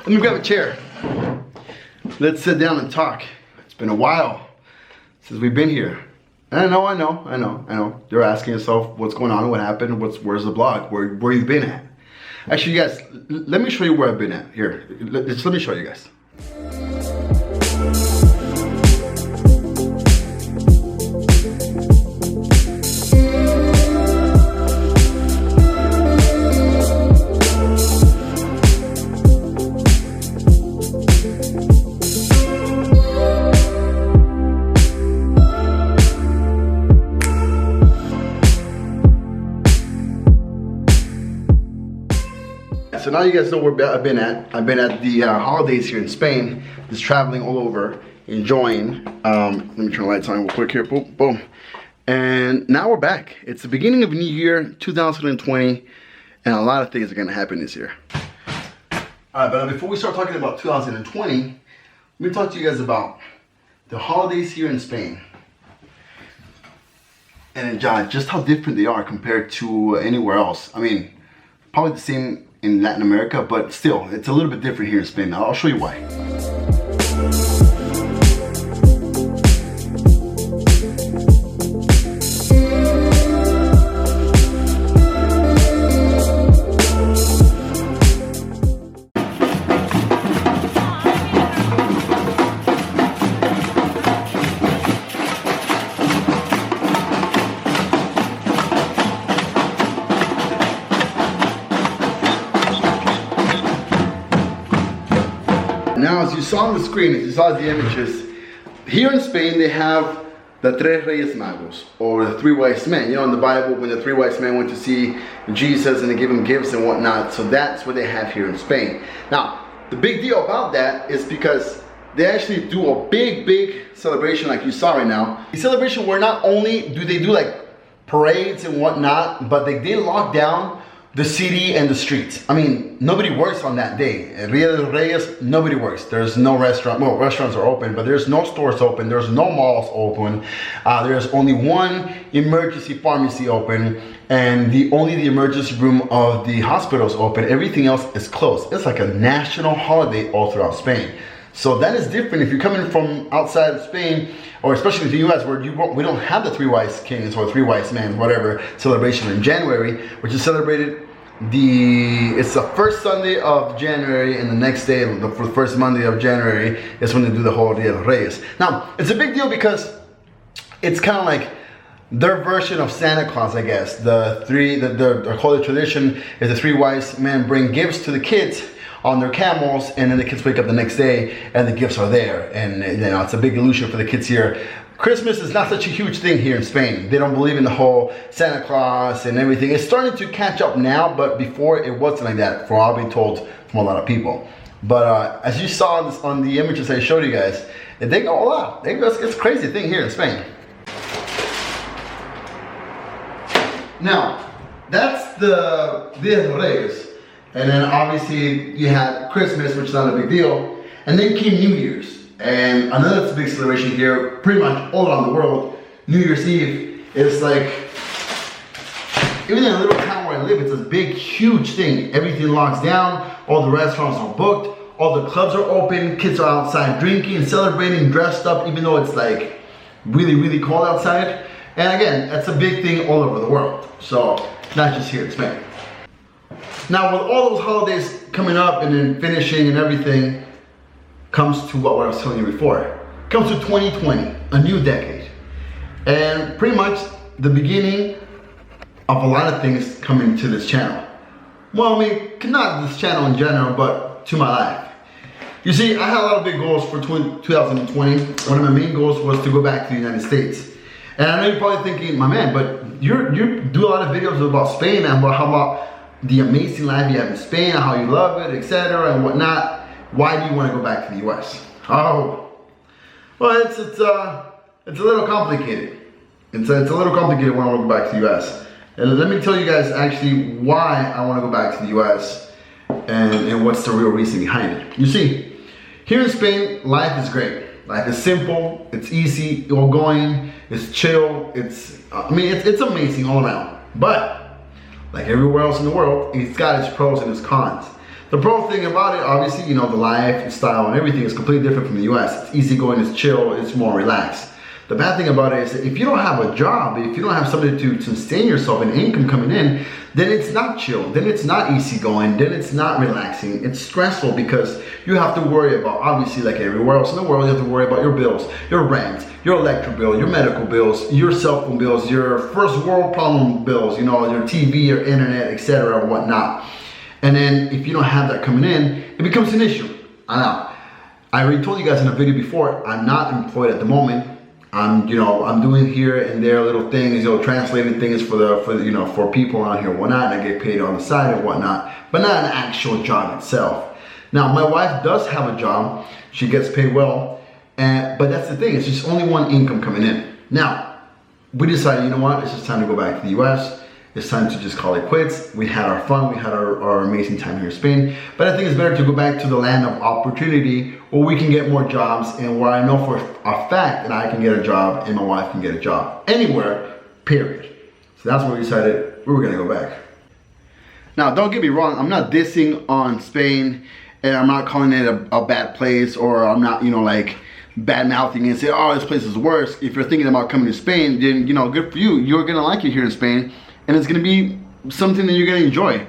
Let me grab a chair. Let's sit down and talk. It's been a while since we've been here. And I know. You're asking yourself what's going on, what happened, where's the blog, where you've been at. Actually, guys, let me show you where I've been at. Here, let me show you guys. So now you guys know where I've been at. I've been at the holidays here in Spain, just traveling all over, enjoying. Let me turn the lights on real quick here, boom, boom. And now we're back. It's the beginning of a new year, 2020, and a lot of things are gonna happen this year. All right, but before we start talking about 2020, let me talk to you guys about the holidays here in Spain. And just how different they are compared to anywhere else. I mean, probably the same in Latin America, but still, it's a little bit different here in Spain. I'll show you why. Now, as you saw on the screen, as you saw the images, here in Spain they have the Tres Reyes Magos, or the three wise men. You know, in the Bible, when the three wise men went to see Jesus and they give him gifts and whatnot, so that's what they have here in Spain. Now, the big deal about that is because they actually do a big celebration like you saw right now. The celebration where not only do they do like parades and whatnot, but they lock down the city and the streets. I mean, nobody works on that day. Ria de Reyes, nobody works. There's no restaurant. Well, restaurants are open, but there's no stores open. There's no malls open. There's only one emergency pharmacy open, and only the emergency room of the hospital is open. Everything else is closed. It's like a national holiday all throughout Spain. So that is different if you're coming from outside of Spain, or especially the US, where we don't have the three wise kings or three wise men, whatever, celebration in January, which is celebrated it's the first Sunday of January, and the next day, the first Monday of January, is when they do the whole Dia de Reyes. Now, it's a big deal because it's kind of like their version of Santa Claus, I guess. The holy tradition is the three wise men bring gifts to the kids on their camels, and then the kids wake up the next day and the gifts are there. And you know, it's a big illusion for the kids here. Christmas is not such a huge thing here in Spain. They don't believe in the whole Santa Claus and everything. It's starting to catch up now, but before it wasn't like that, for all I've been told from a lot of people. But as you saw on the images I showed you guys, they go all out. It's a crazy thing here in Spain. Now, that's the Dia de Reyes. And then obviously you had Christmas, which is not a big deal. And then came New Year's. And another big celebration here, pretty much all around the world, New Year's Eve is like, even in a little town where I live, it's a big, huge thing. Everything locks down, all the restaurants are booked, all the clubs are open, kids are outside drinking, celebrating, dressed up, even though it's like really cold outside. And again, that's a big thing all over the world. So, not just here in Spain. Now, with all those holidays coming up and then finishing and everything, comes to what I was telling you before. Comes to 2020, a new decade. And pretty much the beginning of a lot of things coming to this channel. Well, I mean, not this channel in general, but to my life. You see, I had a lot of big goals for 2020. One of my main goals was to go back to the United States. And I know you're probably thinking, my man, but you do a lot of videos about Spain and how about the amazing life you have in Spain, and how you love it, etc. and whatnot. Why do you want to go back to the US? Oh, well, it's a little complicated. It's a little complicated when I want to go back to the US. And let me tell you guys actually why I want to go back to the US and what's the real reason behind it. You see, here in Spain, life is great. Life is simple, it's easy, you're going, it's chill, it's amazing all around. But like everywhere else in the world, it's got its pros and its cons. The pro thing about it, obviously, you know, the lifestyle and everything is completely different from the US. It's easygoing, it's chill, it's more relaxed. The bad thing about it is that if you don't have a job, if you don't have something to sustain yourself and income coming in, then it's not chill, then it's not easygoing, then it's not relaxing. It's stressful because you have to worry about, obviously like everywhere else in the world, you have to worry about your bills, your rent, your electric bill, your medical bills, your cell phone bills, your first world problem bills, you know, your TV, your internet, etc. and whatnot. And then if you don't have that coming in, it becomes an issue. I know. I already told you guys in a video before, I'm not employed at the moment. I'm doing here and there little things, translating things for people around here and whatnot, and I get paid on the side and whatnot, but not an actual job itself. Now, my wife does have a job. She gets paid well, but that's the thing, it's just only one income coming in. Now, we decided, you know what, it's just time to go back to the US. It's time to just call it quits. We had our fun, we had our amazing time here in Spain, but I think it's better to go back to the land of opportunity where we can get more jobs and where I know for a fact that I can get a job and my wife can get a job anywhere, period. So that's why we decided we were gonna go back. Now, don't get me wrong, I'm not dissing on Spain and I'm not calling it a bad place, or I'm not, like, bad mouthing and say, oh, this place is worse. If you're thinking about coming to Spain, then, good for you. You're gonna like it here in Spain. And it's gonna be something that you're gonna enjoy.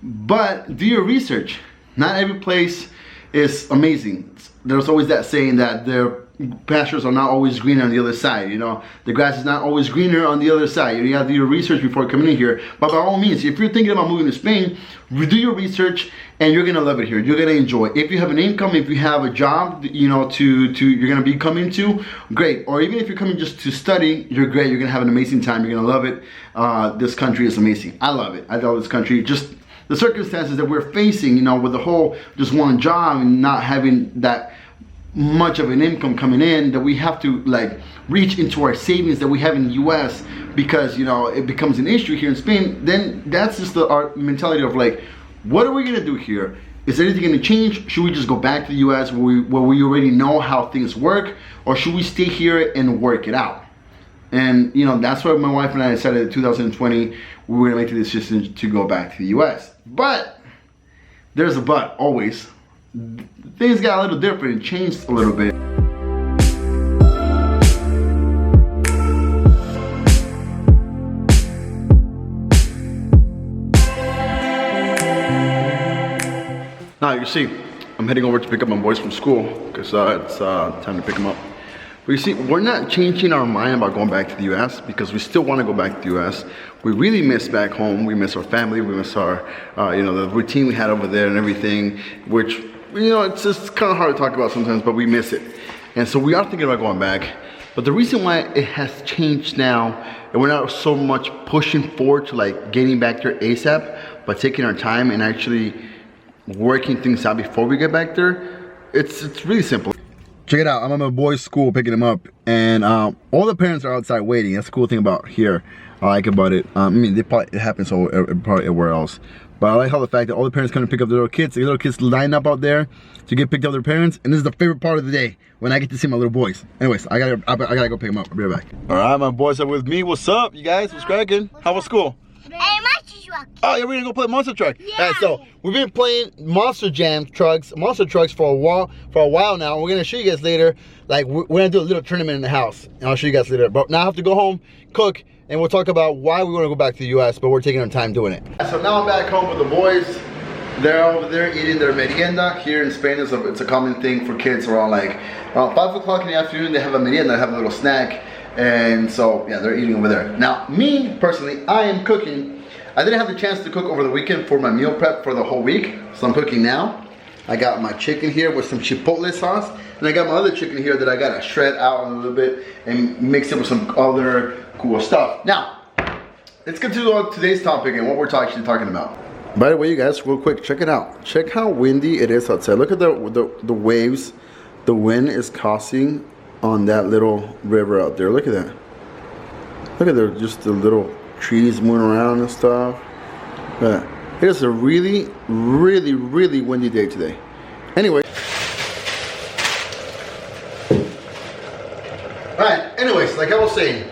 But do your research. Not every place is amazing. There's always that saying that the pastures are not always greener on the other side, The grass is not always greener on the other side. You have to do your research before coming in here. But by all means, if you're thinking about moving to Spain, do your research and you're gonna love it here. You're gonna enjoy it. If you have an income, if you have a job, you're gonna be coming to, great. Or even if you're coming just to study, you're great. You're gonna have an amazing time. You're gonna love it. This country is amazing. I love it. I love this country. Just the circumstances that we're facing, with the whole just one job and not having that much of an income coming in, that we have to reach into our savings that we have in the US because it becomes an issue here in Spain. Then that's just our mentality of what are we gonna do here? Is anything gonna change? Should we just go back to the US where we already know how things work, or should we stay here and work it out? And that's why my wife and I decided in 2020 we were gonna make the decision to go back to the US. But there's a but, always. Things got a little different and changed a little bit. Now you see, I'm heading over to pick up my boys from school because it's time to pick them up. But you see, we're not changing our mind about going back to the US because we still want to go back to the US. We really miss back home. We miss our family. We miss our, the routine we had over there and everything, which, it's just kind of hard to talk about sometimes, but we miss it. And so we are thinking about going back. But the reason why it has changed now, and we're not so much pushing forward to getting back there ASAP, but taking our time and actually working things out before we get back there, it's really simple. Check it out, I'm at my boy's school picking him up, and all the parents are outside waiting. That's the cool thing about here. I like about it. It happens probably everywhere else. But I like how the fact that all the parents come to pick up their little kids line up out there to get picked up their parents, and this is the favorite part of the day, when I get to see my little boys. Anyways, I gotta go pick them up. I'll be right back. All right, my boys are with me. What's up, you guys? What's cracking? How was school? Monster truck. Oh, yeah, we're gonna go play Monster Truck. Yeah. All right, so we've been playing Monster Trucks for a while now. We're gonna show you guys later. We're gonna do a little tournament in the house, and I'll show you guys later. But now I have to go home, cook, and we'll talk about why we want to go back to the US, but we're taking our time doing it. So now I'm back home with the boys. They're over there eating their merienda. Here in Spain, it's a common thing for kids around 5 o'clock in the afternoon. They have a merienda, they have a little snack. And so, yeah, they're eating over there. Now, me, personally, I am cooking. I didn't have the chance to cook over the weekend for my meal prep for the whole week. So I'm cooking now. I got my chicken here with some chipotle sauce. And I got my other chicken here that I got to shred out a little bit and mix it with some other cool stuff. Now, let's get to today's topic and what we're actually talking about. By the way, you guys, real quick, check it out. Check how windy it is outside. Look at the waves the wind is causing on that little river out there. Look at that. Look at just the little trees moving around and stuff. It is a really, really, really windy day today. Anyway. Alright, anyways, like I was saying,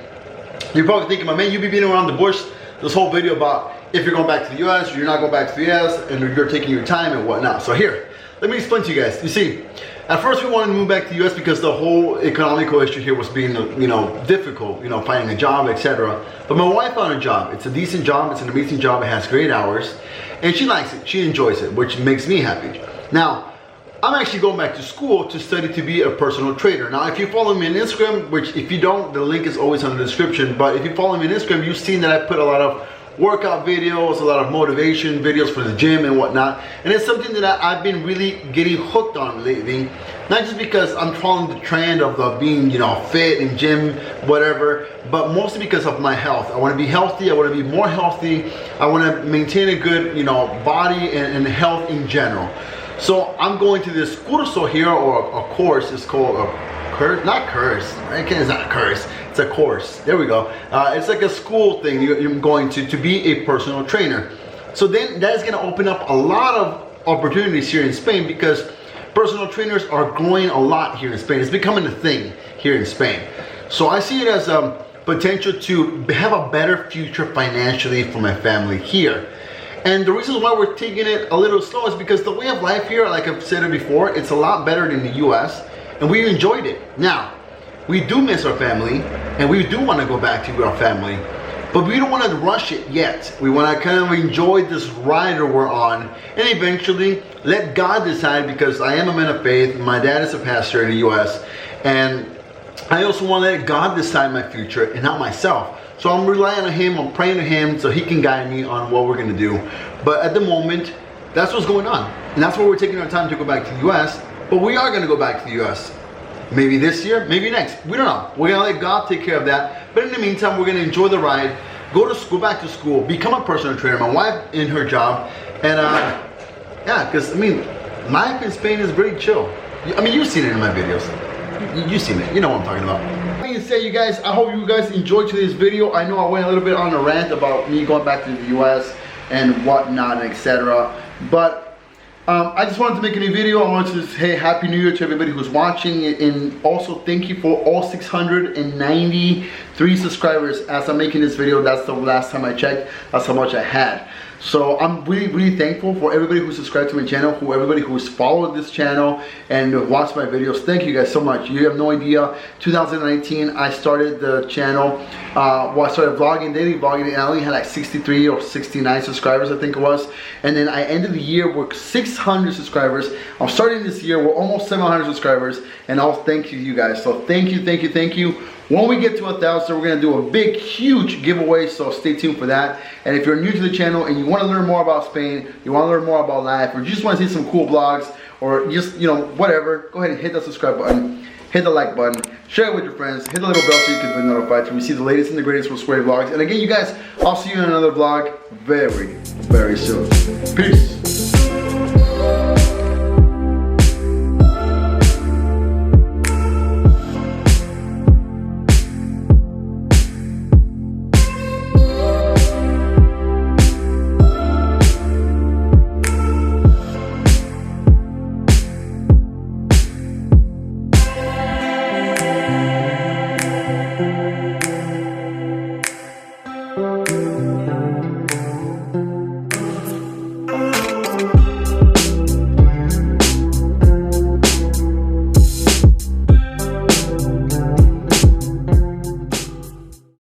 you're probably thinking, my man, you be beating around the bush this whole video about if you're going back to the US, you're not going back to the US, and you're taking your time and whatnot. So here, let me explain to you guys. You see, at first we wanted to move back to the US because the whole economical issue here was being, difficult, finding a job, etc. But my wife found a job. It's a decent job. It's an amazing job. It has great hours, and she likes it. She enjoys it, which makes me happy. Now, I'm actually going back to school to study to be a personal trainer. Now, if you follow me on Instagram, which if you don't, the link is always in the description. But if you follow me on Instagram, you've seen that I put a lot of workout videos, a lot of motivation videos for the gym and whatnot. And it's something that I've been really getting hooked on lately. Not just because I'm following the trend of being, fit and gym, whatever, but mostly because of my health. I want to be healthy. I want to be more healthy. I want to maintain a good, body and health in general. So I'm going to this curso here, or a course. It's called a curse, not curse. It's not a curse. It's a course. There we go. It's like a school thing you're going to be a personal trainer. So then that is going to open up a lot of opportunities here in Spain, because personal trainers are growing a lot here in Spain. It's becoming a thing here in Spain. So I see it as a potential to have a better future financially for my family here. And the reason why we're taking it a little slow is because the way of life here, like I've said it before, it's a lot better than the US, and we enjoyed it. Now, we do miss our family, and we do want to go back to our family, but we don't want to rush it yet. We want to kind of enjoy this ride that we're on, and eventually let God decide, because I am a man of faith. My dad is a pastor in the US, and I also want to let God decide my future and not myself. So I'm relying on Him, I'm praying to Him so He can guide me on what we're going to do. But at the moment, that's what's going on. And that's why we're taking our time to go back to the US. But we are going to go back to the US. Maybe this year, maybe next. We don't know. We're going to let God take care of that. But in the meantime, we're going to enjoy the ride, go to school, back to school, become a personal trainer, my wife in her job. And yeah, because life in Spain is pretty chill. You've seen it in my videos. You've seen it. You know what I'm talking about. That being said, you guys, I hope you guys enjoyed today's video. I know I went a little bit on a rant about me going back to the US and whatnot, etc. But I just wanted to make a new video. I wanted to say Happy New Year to everybody who's watching, and also thank you for all 693 subscribers. As I'm making this video, that's the last time I checked, that's how much I had. So I'm really, really thankful for everybody who subscribed to my channel, for everybody who's followed this channel and watched my videos. Thank you guys so much. You have no idea. 2019, I started the channel. I started vlogging, daily vlogging, and I only had like 63 or 69 subscribers, I think it was. And then I ended the year with 600 subscribers. I'm starting this year with almost 700 subscribers, and I'll thank you guys. So thank you, thank you, thank you. When we get to 1,000, we're gonna do a big, huge giveaway, so stay tuned for that. And if you're new to the channel and you wanna learn more about Spain, you wanna learn more about life, or you just wanna see some cool vlogs, or just, whatever, go ahead and hit that subscribe button, hit the like button, share it with your friends, hit the little bell so you can be notified to receive the latest and the greatest with Square vlogs. And again, you guys, I'll see you in another vlog very, very soon. Peace.